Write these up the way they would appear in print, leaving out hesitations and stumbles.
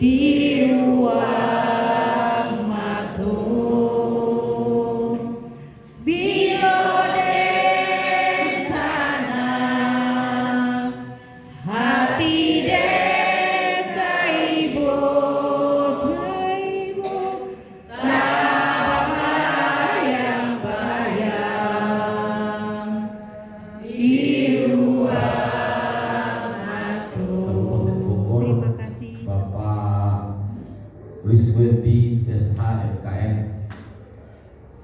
di ruang matung biloden tanah hati den kaibut bayang-bayang di ruang matung. Terima kasih Bapak Wiswedi SH FKN.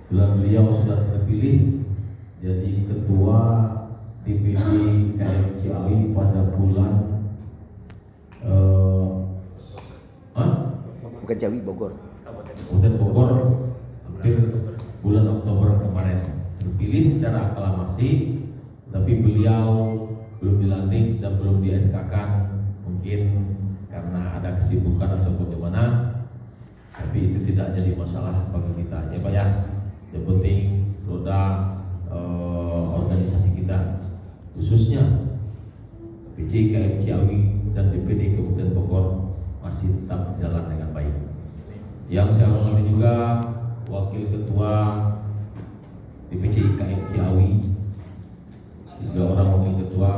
Beliau sudah terpilih jadi ketua DPD KM Ciawi pada bulan Bukan Jawi, Bogor. Kabupaten Bogor hampir bulan Oktober kemarin. Terpilih secara aklamasi, tapi beliau belum dilantik dan belum di SK-kan, mungkin karena ada kesibukan atau bagaimana. Tapi itu tidak jadi masalah bagi kita ya Pak ya. Yang penting roda organisasi kita, khususnya PJ KM Ciawi dan DPD Kabupaten Bogor masih tetap jalan dengan baik. Yang saya hormati juga Wakil Ketua DPC KM Ciawi, juga orang Wakil Ketua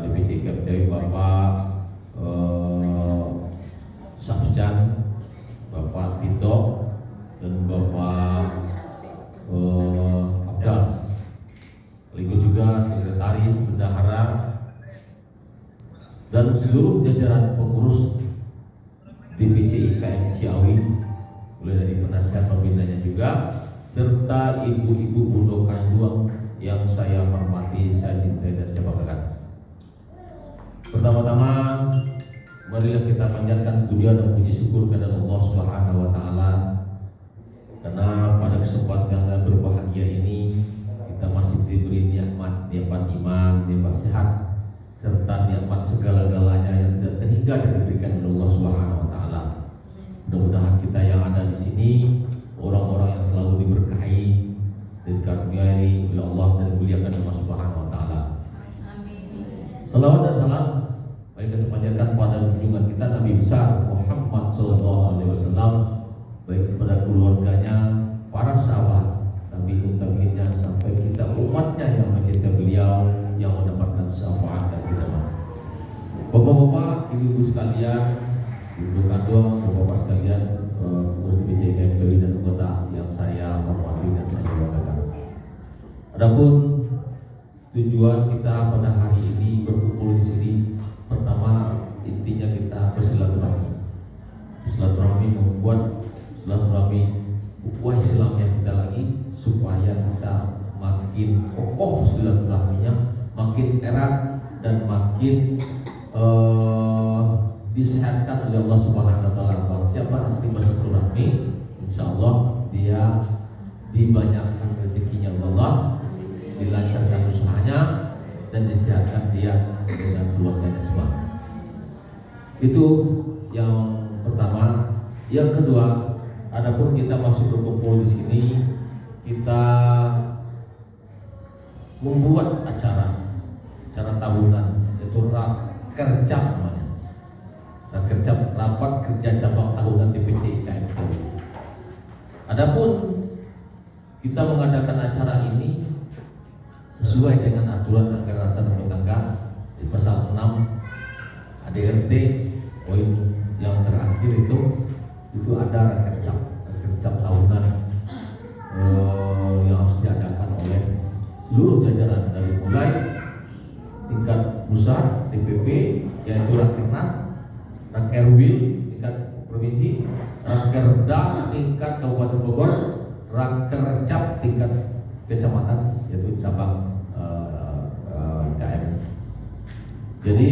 DPC KM Ciawi Bapak Sabjan, Bapak Tito, dan Bapak Abdal. Sekaligus juga Sekretaris Bendahara dan seluruh jajaran pengurus DPC IKM Ciawi, mulai dari penasihat pembinanya juga, serta ibu-ibu bundokan Duang yang saya hormati, saya cintai dan saya banggakan. Pertama-tama, marilah kita panjatkan pujian dan puji syukur kepada Allah Subhanahu wa taala, karena pada kesempatan yang berbahagia ini kita masih diberi nikmat iman, nikmat sehat, serta nikmat segala-galanya yang tidak terhingga dan diberikan oleh Allah Subhanahu wa taala. Mudah-mudahan kita yang ada di sini orang-orang yang selalu diberkahi dan dikaruniai oleh Allah dan dimuliakan oleh Allah Subhanahu wa taala. Amin. Salawat dan salam baik kita panjatkan pada junjungan kita Nabi besar Muhammad sallallahu alaihi wasallam, baik kepada keluarganya, para sahabat, tabi'in-tabi'innya, sampai kita umatnya yang mencintai beliau, yang mendapatkan syafaat dan hidayah. Bapak-bapak, ibu-ibu sekalian, ibu kandung, bapak-bapak sekalian, pengurus DPC KM Ciawi dan anggota yang saya hormati dan saya banggakan. Adapun tujuan kita pada hari ini berkumpul di sini, pertama intinya kita bersilaturahmi. Silaturahmi membuat silaturahmi ukhuwah Islam yang kita lagi, supaya kita makin kokoh silaturahminya, makin erat dan makin disehatkan oleh Allah Subhanahu wa taala. Kalau siapa asli bersilaturahmi, insyaallah dia dibanyakkan rezekinya Allah, dilancarkan usahanya, dan disehatkan dia dengan keluarganya semua. Itu yang pertama. Yang kedua, adapun kita masuk berkumpul di sini, kita membuat acara tahunan, yaitu rakerja namanya. Rakerja, rapat kerja cabang tahunan DPC IKM Ciawi. Adapun kita mengadakan acara ini sesuai dengan aturan anggaran rumah tangga di pasal 6 ADRT poin yang terakhir itu ada rakerja tahunan yang harus diadakan oleh seluruh jajaran, dari mulai tingkat pusat DPP, yaitu Rakernas, Rakerwil tingkat provinsi, Rakerda tingkat Kabupaten Bogor, Rakercap tingkat kecamatan, yaitu cabang KM. Jadi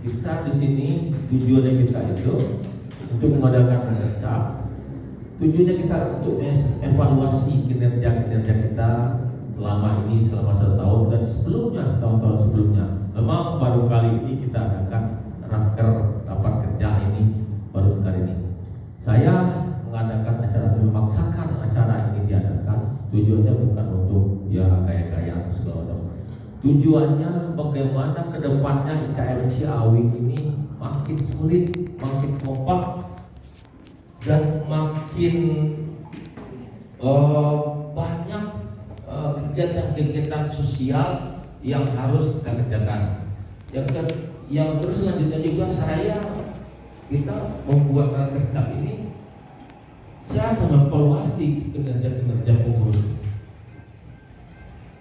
kita di sini tujuannya kita itu untuk mengadakan rakerja. Tujuannya kita untuk evaluasi kinerja kita selama ini, selama 1 tahun dan sebelumnya, tahun-tahun sebelumnya. Memang baru kali ini kita adakan rapat kerja ini baru kali ini. Saya mengadakan acara, memaksakan acara ini diadakan. Tujuannya bukan untuk ya gaya-gaya atau segala macam. Tujuannya bagaimana kedepannya IKM Ciawi ini makin solid, makin kompak, dan makin banyak kegiatan-kegiatan sosial yang harus kita kerjakan. Yang terus selanjutnya juga kita membuat kerja ini, saya akan mengevaluasi kinerja pengurus.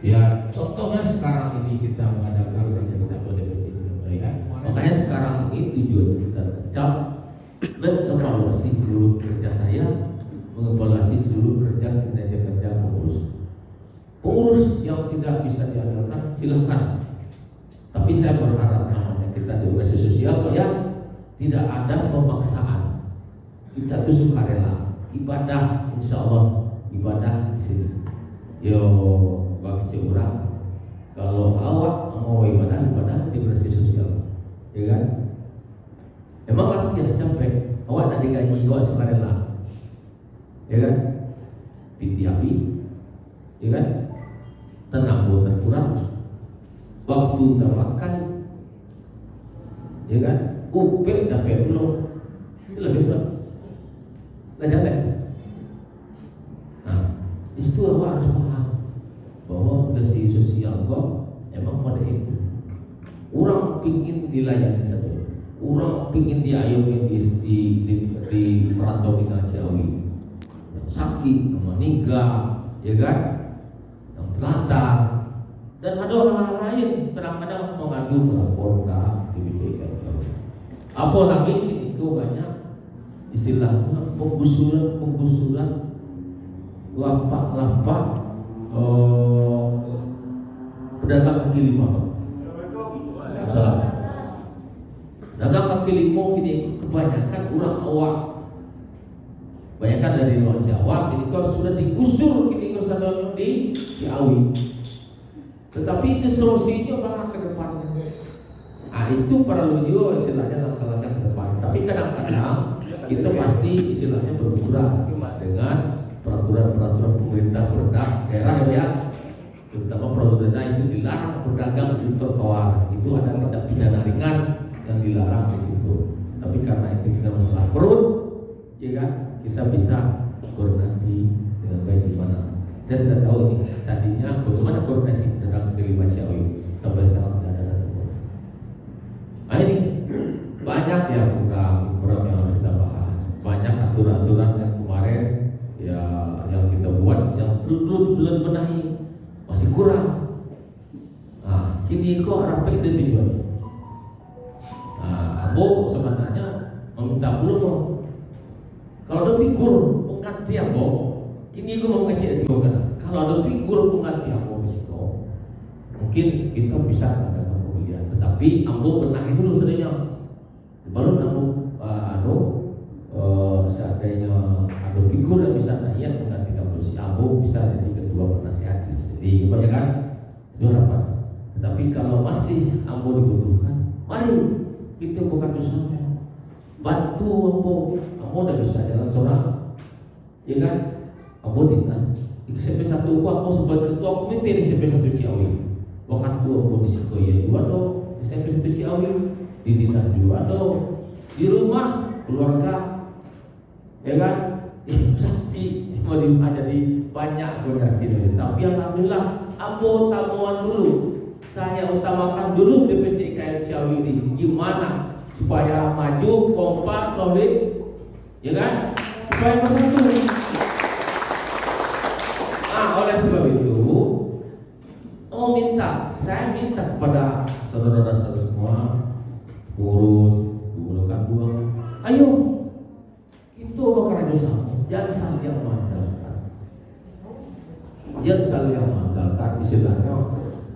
Ya, contohnya sekarang ini kita mengadakan kerja DPC, ya. Makanya sekarang ini tujuan kita kerja mengevaluasi seluruh kerja saya, mengevaluasi seluruh kerja pengurus. Pengurus yang tidak bisa diandalkan silahkan. Tapi saya berharap namanya kita di organisasi sosial ya tidak ada pemaksaan. Kita itu sukarela. Ibadah, insya Allah ibadah di sini. Yo bagi orang, kalau awak mau ibadah di organisasi sosial, ya kan? Emang latihan capek, awak nak digaji, awak sukarela, ya kan? Api, ya kan? Tenaga terkuras, waktu terpakai, ya kan? Upek dapat belum, itu lebih besar. Nggak jalan. Nah, itu awak harus paham bahwa organisasi sosial kok emang pada itu. Orang pingin dilayani saja, orang pingin diayomi di perantau kita Ciawi, yang sakit, yang meninggal, ya kan, yang terlantar, dan ada hal lain kadang-kadang mengadu melapor ke DPC. Apalagi itu banyak istilahnya penggusuran lapak pedagang kaki lima. Dagang kaki lima ini kebanyakan orang awak, kebanyakan dari luar Jawa. Ini kau sudah digusur ini kau sadar di Ciawi. Tetapi itu solusinya malah ke depannya. Nah itu perlu juga istilahnya langkah-langkah ke depan. Tapi kadang-kadang kita pasti istilahnya berkurang dengan peraturan-peraturan pemerintah daerah ya, terutama peraturan daerah itu dilarang berdagang di trotoar. Itu ada tindak pidana ringan yang dilarang di situ. Tapi karena itu kita masalah perut, ya kan, kita bisa koordinasi dengan baik di mana. Saya tidak tahu ini tadinya bagaimana koordinasi tentang kelima Ciawi sampai sekarang tidak ada satu. Nah ini banyak ya program yang harus kita bahas, banyak aturan-aturan yang kemarin ya yang kita buat yang belum benahi, masih kurang. Nah kini kok rapi itu tujuan. Nah Abo sebenarnya meminta belum kalau ada figur pengganti Abo, kini aku mau ngecek sih kan. Kalau ada figur pengganti Abo di situ, mungkin kita bisa mengadakan pemilihan. Tetapi Abo benahi dulu sebenarnya. Baru seandainya ada figur yang bisa naik menggantikan posisi Abo bisa jadi ketua penasihat. Jadi ya kan itu harapan. Tetapi kalau masih Abo dibutuhkan, mari kita bukan bersama, bantu Abo udah bisa jalan seorang, ya kan? Abo dinas di SMP 1 Abo sebagai ketua komite di SMP 1 Ciawi. Waktu Abo di Sikoya juga dong, di SMP 1 Ciawi. Di dinas juga atau di rumah keluarga, ya kan? Saksi mau jadi banyak koordinasi dari. Tapi alhamdulillah, Abo tamuan dulu. Saya utamakan dulu DPC KM Ciawi ini. Gimana supaya maju, kompak, solid, ya kan? Supaya bersatu. Nah, oleh sebab itu, saya minta kepada saudara-saudara semua. Urus, gunakan uang. Ayo, itu bakal sama. Jangan saling mengandalkan. Jangan saling mengandalkan istilahnya.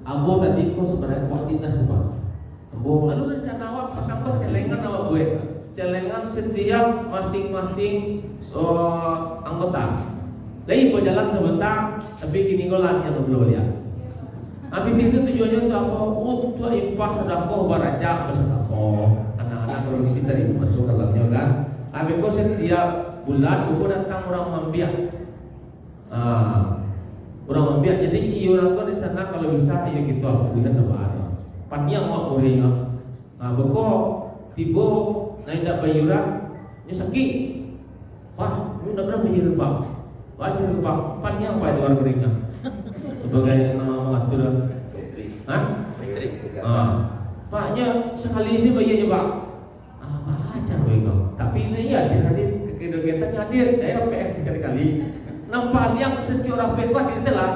Abo tadi kok sebenarnya kuat dinas apa? Abo lalu rencana awak kantor celengan awak gue. Celengan setiap masing-masing anggota. Lagi mau jalan sebentar, tapi gini golan yang belum lihat. Tapi itu tujuannya untuk apa? Untuk impas sedekah barajak bersedekah. Anak-anak kalau bisa masuk dalamnya kan. Tapi kok setiap bulan aku datang orang mambiak. Orang mambiak. Jadi orang tu rencana kalau bisa ya gitu aku lihat apa ada. Panjang mau orang. Beko tiba naik tak bayura nya sakit. Wah, lu nak pernah bayar bang? Bayar bang, panjang apa itu orang keringnya? Sebagai nama mengatur, hah? Paknya sekali sih bayarnya bang. Apa aja kau? Tapi ini ya dia hadir kegiatan hadir, daerah PX sekali-kali. Nampak liang secara pekuat di salah.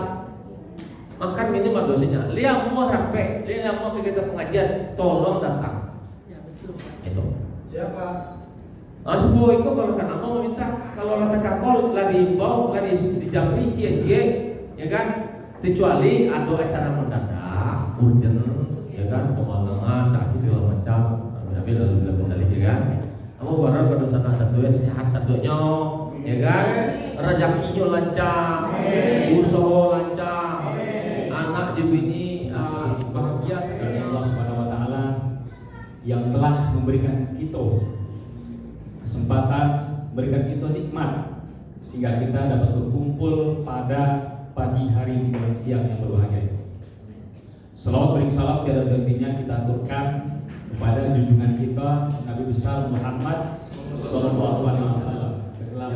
Makan minimal dosanya. Liang mau rapi, liang mau kegiatan pengajian, tolong datang. Ya betul. Itu. Siapa? Sebuah itu kalau karena mau minta kalau lata kapal lagi bau lagi di Jambi cie-cie, ya kan? Kecuali ada acara mendadak, urgent, ya kan? Kemalangan, sakit segala macam, ambil lalu bilang kembali, ya kan? Kamu baru pada sana satu sehat satunya, ya kan? Rezekinya lancar, usaha lancar, anak bini bahagia dari Allah Subhanahu wa taala yang telah memberikan kita kesempatan, memberikan kita nikmat sehingga kita dapat berkumpul pada pagi hari menjelang siang yang berbahagia ini. Selawat bering salam tiada hentinya kita aturkan kepada junjungan kita Nabi besar Muhammad Sallallahu Alaihi Wasallam, kegelar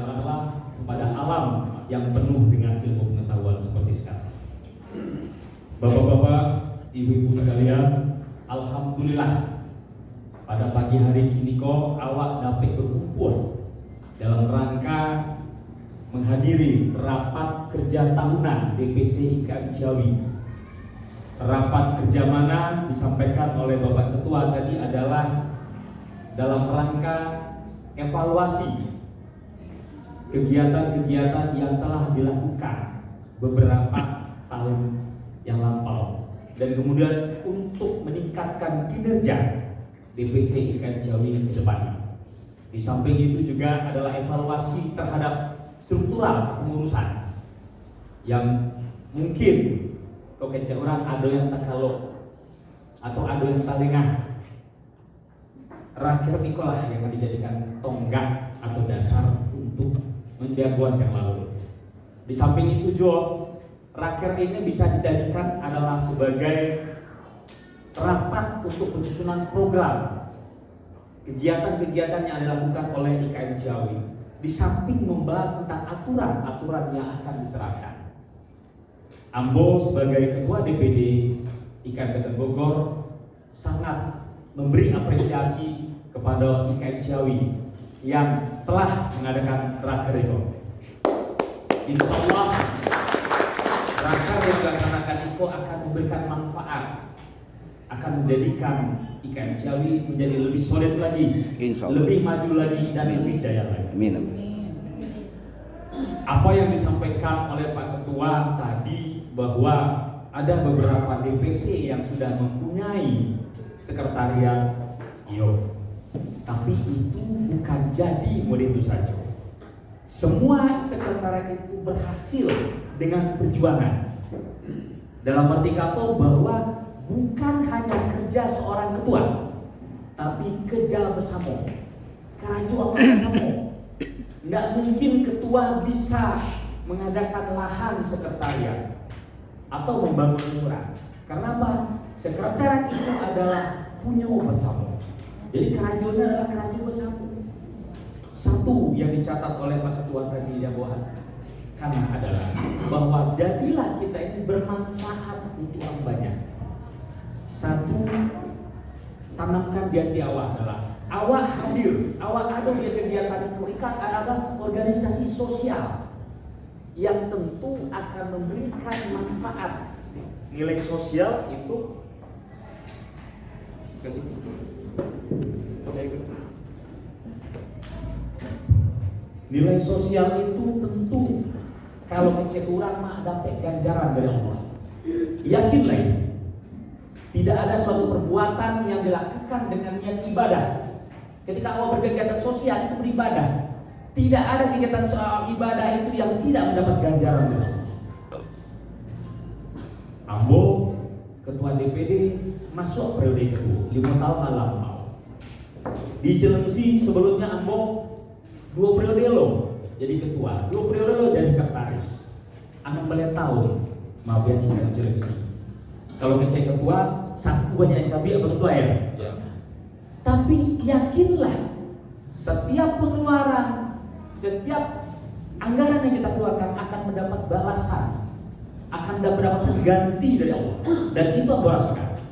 kepada alam yang penuh dengan ilmu pengetahuan seperti sekarang. Bapak-bapak, ibu-ibu sekalian, alhamdulillah pada pagi hari kini kok awak dapat berkumpul dalam rangka menghadiri rapat kerja tahunan DPC IKM Ciawi. Rapat kerja mana disampaikan oleh Bapak Ketua tadi adalah dalam rangka evaluasi kegiatan-kegiatan yang telah dilakukan beberapa tahun yang lampau dan kemudian untuk meningkatkan kinerja DPC IKM Ciawi ke depan. Di samping itu juga adalah evaluasi terhadap struktural pengurusan yang mungkin kok kecil orang ada yang tak kalau atau ada yang tak lengah. Rakyat ikolah yang dijadikan tonggak atau dasar untuk menjagoan yang lalu. Di samping itu juga rakyat ini bisa dijadikan adalah sebagai rapat untuk penyusunan program kegiatan-kegiatan yang dilakukan oleh IKM Ciawi. Di samping membahas tentang aturan-aturan yang akan diterapkan. Ambo sebagai Ketua DPD IKM Kabupaten Bogor sangat memberi apresiasi kepada IKM Ciawi yang telah mengadakan raker itu. Insya Allah raker yang dilaksanakan itu akan memberikan manfaat, akan menjadikan IKM Ciawi menjadi lebih solid lagi, lebih maju lagi dan lebih jaya lagi. Amin. Apa yang disampaikan oleh Pak Ketua tadi bahwa ada beberapa DPC yang sudah mempunyai sekretariat, tapi itu bukan jadi model itu saja. Semua sekretariat itu berhasil dengan perjuangan. Dalam arti kata bahwa bukan hanya kerja seorang ketua, tapi kerja bersama, kerajuan bersama. Tidak mungkin ketua bisa mengadakan lahan sekretariat atau membangun murah. Karena apa? Sekretariat itu adalah punya bersama. Jadi kerajuannya adalah kerajuan bersama. Satu yang dicatat oleh Pak Ketua tadi karena adalah bahwa jadilah kita ini bermanfaat untuk orang banyak. Satu, tanamkan di hati awak adalah awak hadir, awak ada di kegiatan itu, ada organisasi sosial yang tentu akan memberikan manfaat. Nilai sosial itu nilai sosial itu tentu kalau kecil kurang mah dapat ganjaran dari Allah. Yakinlah ini. Tidak ada suatu perbuatan yang dilakukan dengan niat ibadah. Ketika awak berkegiatan sosial itu beribadah. Tidak ada kegiatan soal ibadah itu yang tidak mendapat ganjaran dari Allah. Ambo Ketua DPD masuk periode kedua 5 tahun lalu. Di Cilengsi sebelumnya Ambo 2 periode lo jadi ketua, 2 periode lo jadi sekretaris. Anak balik tahun mau biar ingat Cilengsi. Kalau kecil ketua, satu banyak yang cabai apa ketua ya? Ya. Tapi Tapi yakinlah setiap pengeluaran, setiap anggaran yang kita keluarkan akan mendapat balasan, akan mendapatkan ganti dari Allah. Dan itu Abu rasakan.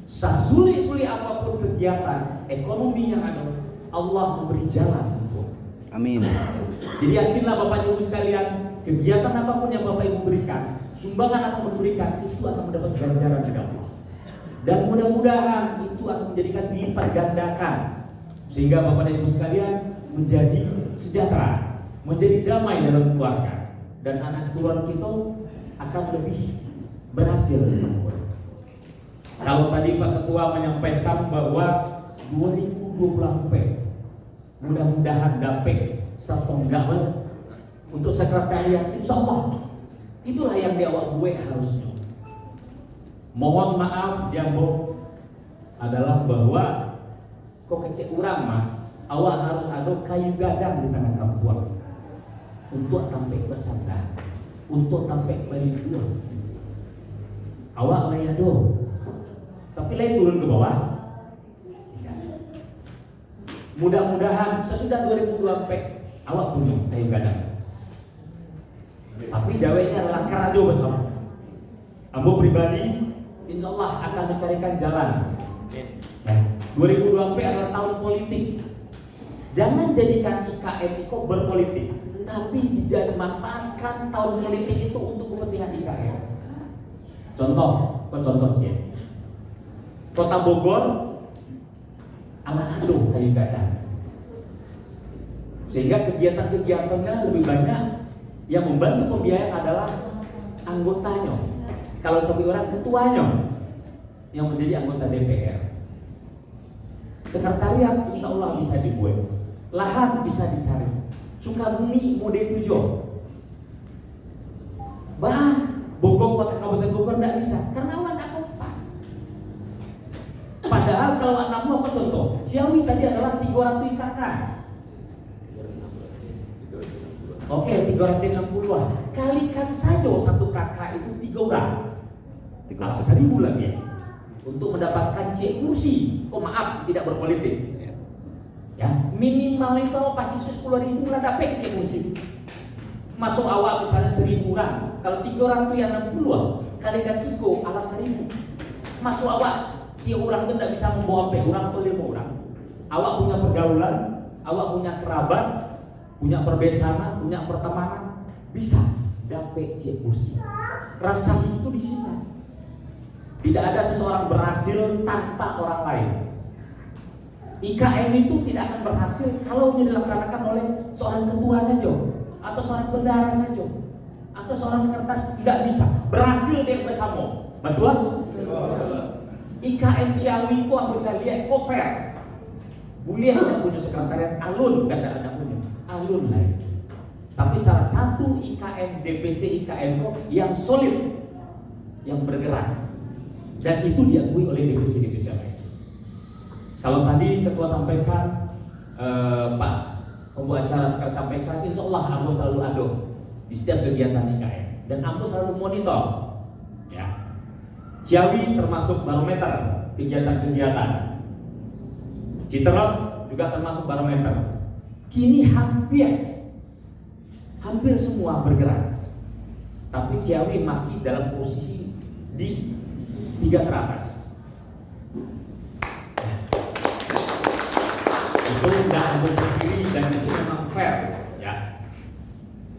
Sesuli-suli apapun kegiatan ekonomi yang ada, Allah memberi jalan untuk. Amin. Jadi yakinlah Bapak Ibu sekalian, kegiatan apapun yang Bapak Ibu berikan, sumbangan apapun berikan, itu akan mendapat ganjaran dari Allah. Dan mudah-mudahan itu akan menjadikan dilipat gandakan, sehingga Bapak dan Ibu sekalian menjadi sejahtera, menjadi damai dalam keluarga, dan anak keturunan kita akan lebih berhasil. Kalau tadi Pak Ketua menyampaikan bahwa 2024 mudah-mudahan dapat setengah untuk sekretariat, insya Allah itulah yang di awal gue harusnya. Mohon maaf jambo adalah bahwa kok kecek urang mah awak harus ada kayu gadang di tangan kapuan untuk sampai bersandar, untuk sampai balik buah. Awak layado, tapi lain turun ke bawah. Mudah-mudahan sesudah 2024 awak punya kayu gadang. Tapi jawabnya adalah karajo bersama. Ambo pribadi insya Allah akan mencarikan jalan. Ya, 2024 adalah tahun politik. Jangan jadikan IKN itu berpolitik, tapi dimanfaatkan tahun politik itu untuk kepentingan IKN. Contoh sih. Kota Bogor ala-ado kayu gadang. Sehingga kegiatan-kegiatannya lebih banyak yang membantu pembiayaan adalah anggotanya. Kalau sebagai orang ketuanya yang menjadi anggota DPR. Sekretariat insya Allah bisa dibuat, lahan bisa dicari. Sukabumi mode 7. Bogor, kota Kabupaten Bogor tidak bisa karena awak tidak kompak. Padahal kalau anak apa contoh, Ciawi tadi adalah 300 IKK. Oke, 360-an. Kalikan saja satu kakak itu 3 orang. 1.000 lagi ya. Untuk mendapatkan C kursi. Oh maaf, tidak berpolitik. Ya, minimal itu pasti 10.000 lah dapat C kursi. Masuk awal misalnya 1.000 orang. Kalau 3 orang itu yang 60-an. Kalikan 3 ala 1.000. Masuk awal 3 orang itu tidak bisa membawa sampai orang atau 5 orang. Awak punya pergaulan, awak punya kerabat, punya perbesanan, punya pertemanan, bisa dapat C kursi. Rasa itu di sini. Tidak ada seseorang berhasil tanpa orang lain. IKN itu tidak akan berhasil kalau ini dilaksanakan oleh seorang ketua saja, atau seorang bendahara saja, atau seorang sekretaris. Tidak bisa berhasil dia bersama. Betul? IKN Ciawi ko aku cari ko fair. Boleh tidak punya sekretariat alun, tidak ada punya alun lain. Tapi salah satu IKN DPC IKN ko yang solid, yang bergerak. Dan itu diakui oleh DPC lain. Kalau tadi ketua sampaikan, Pak pembuat acara sekarang sampaikan, insya Allah Ambo selalu ada di setiap kegiatan IKN dan Ambo selalu monitor. Ya, Ciawi termasuk barometer kegiatan-kegiatan. Citerep juga termasuk barometer. Kini hampir semua bergerak, tapi Ciawi masih dalam posisi di 3 teratas. Itu tidak ambil berdiri dan itu memang fair, ya.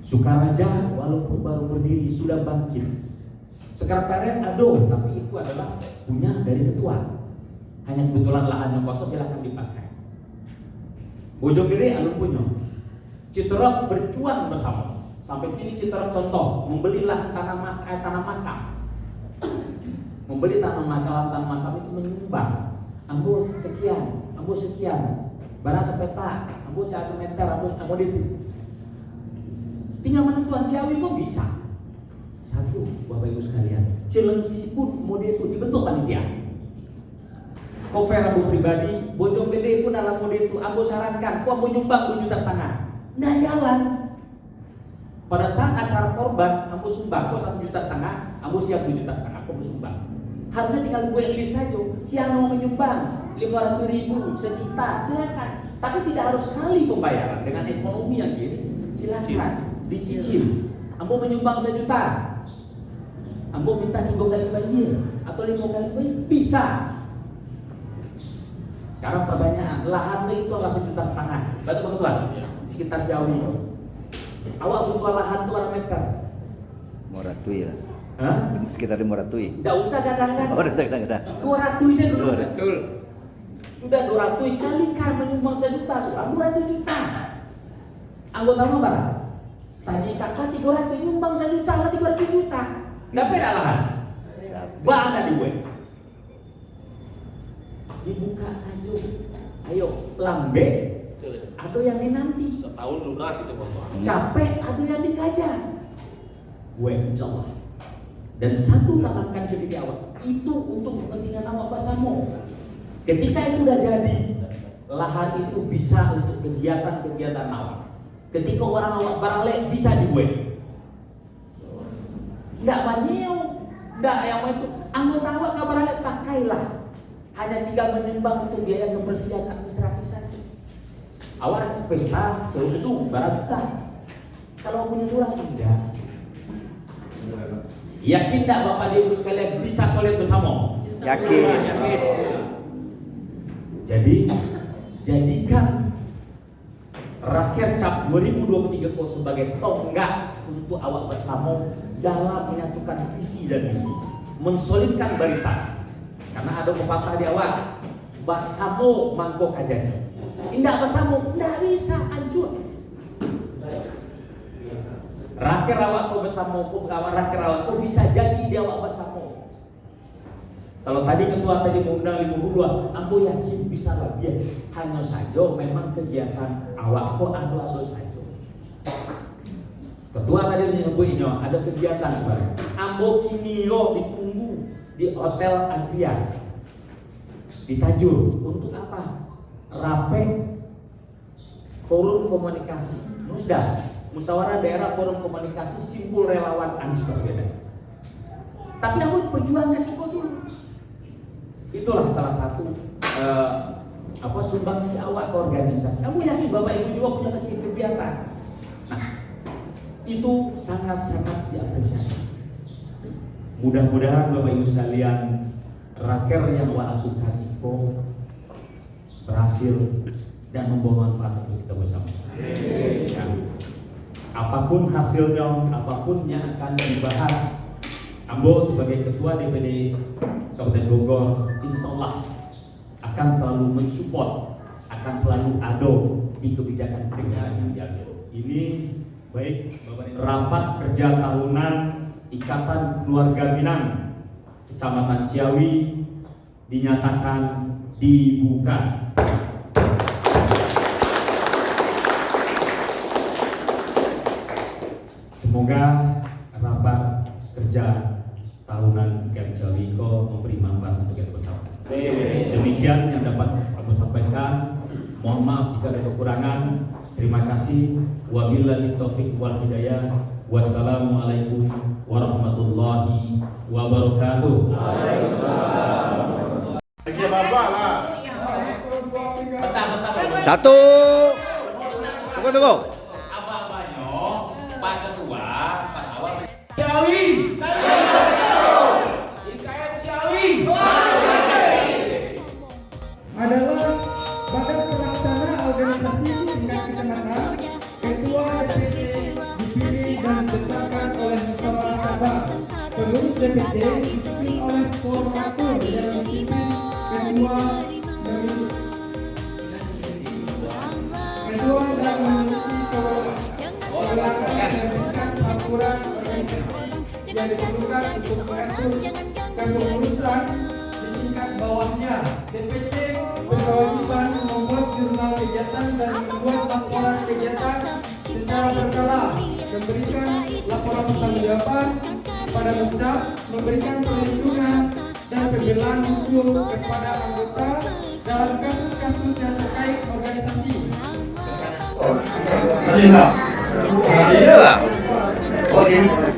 Sukaraja walaupun baru berdiri sudah bangkit. Sekretariat aduh, tapi itu adalah punya dari ketua. Hanya kebetulan lahan yang kosong silahkan dipakai. Bojonggede alun punya. Citerep berjuang bersama. Sampai kini Citerep contoh membelilah tanah makam. Membeli tanah makam itu menyumbang. Ambo sekian. Barang sepeta, ambo cah semeter, ambo itu. Tinggal menentuan Ciawi kok bisa. Satu, Bapak Ibu sekalian, Cilengsi pun mode itu dibentuk panitia. Kofer ambo pribadi, Bojonggede pun dalam mode itu. Ambo sarankan, ambo nyumbang 2,5 juta. Nah jalan. Pada saat acara korban, ambo sumbang, 1,5 juta, ambo siap 2,5 juta, ambo sumbang. Harusnya tinggal gue list saja. Siapa mau menyumbang? 500.000, sejuta, silakan. Tapi tidak harus sekali pembayaran dengan ekonomi yang gini. Silakan dicicil. Ambo menyumbang 1 juta, ambo minta 3 kali bayar atau 5 kali bayar, bisa. Sekarang pertanyaan, lahan itu adalah 1,5 juta. Betul betul sekitar Jawi. Awak butuh lahan tuh 1 meter. 500 ya. Hah? Sekitar 500. Tidak usah kadang-kadang. Oh, udah kadang-kadang. 200 saja dulu. 200. Betul. Sudah 200 kalikan menyumbang 1 juta, sudah 200 juta. Anggota apa barang? Tadi kakak 300 nyumbang 1 juta lah 300 juta. Dapat tak lahan? Bang ada di gue. Dibuka saja. Ayo lambe. Ada yang dinanti. Setahun lunas itu Bang. Capek ada yang dikajar. Gue insya Allah. Dan satu tanamkan ke diri awak. Itu untuk kepentingan awak bersama. Ketika itu udah jadi, lahan itu bisa untuk kegiatan-kegiatan awak. Ketika orang awak barang lek bisa dibuat. Enggak banyak, enggak yang itu. Anggota awak kabar lek pakailah. Hanya tinggal menyumbang untuk biaya kebersihan administrasi saja. Awak pesta sewa gedung barang juta. Kalau punya surat tidak. Yakin tak Bapak Ibu sekalian bisa solid bersama? Yakin. Jadi jadikan Rakyat Cap 2023 sebagai tonggak untuk awak bersama dalam menyatukan visi dan misi, mensolidkan barisan. Karena ada pepatah di awal, bersama mangkok aja. Indah bersama, tidak bisa hancur. Rakyat awak kau bersama, rakyat awak kau bisa jadi di awak bersama. Kalau tadi ketua tadi mengundang 52, ambo yakin bisa lebih. Hanya saja memang kegiatan awak kok adu-adu saja. Ketua tadi menyebut ini ada kegiatan sebenarnya. Ambo kini ditunggu di Hotel Adria di Tajur untuk apa? Rape forum komunikasi Musda, Musyawarah Daerah Forum Komunikasi Simpul Relawan Anies Baswedan. Tapi ambo perjuangan simpul dulu. Itulah salah satu sumbangsi awak ke organisasi. Kamu yakin Bapak Ibu juga punya kegiatan? Nah, itu sangat-sangat diapresiasi. Mudah-mudahan Bapak Ibu sekalian, raker yang awak lakukan itu berhasil dan membawa manfaat untuk kita bersama. Ya. Apapun hasilnya, apapun yang akan dibahas, Ambo sebagai Ketua DPD Kabupaten Bogor, insya Allah akan selalu mensupport, akan selalu ada di kebijakan-kebijakan yang diambil. Ini baik rapat kerja tahunan Ikatan Keluarga Minang Kecamatan Ciawi dinyatakan dibuka. Semoga rapat kerja tahunan IKM Ciawi memberi manfaat untuk kita bersama. Demikian yang dapat aku sampaikan. Mohon maaf jika ada kekurangan. Terima kasih. Wabillahi taufiq wal hidayah. Wassalamualaikum warahmatullahi wabarakatuh. Satu. Tunggu. Apa-apanya, Pak Ketua, Pak Awal. Ciawi. IKM Ciawi adalah badan pelaksana organisasi tingkat kecamatan. Ketua DPD dipilih dan ditetapkan oleh Musyawarah Sabah. Pengurus DPD disusun oleh koordinator yang dipimpin ketua dan memiliki kewenangan dan aturan organisasi yang diperlukan untuk mengatur kepengurusan di tingkat bawahnya. DPC berkewajiban membuat jurnal kegiatan dan membuat laporan kegiatan secara berkala, memberikan laporan pertanggungjawaban kepada pusat, memberikan perlindungan dan pembelaan hukum kepada anggota dalam kasus-kasus yang terkait organisasi. Terima kasih.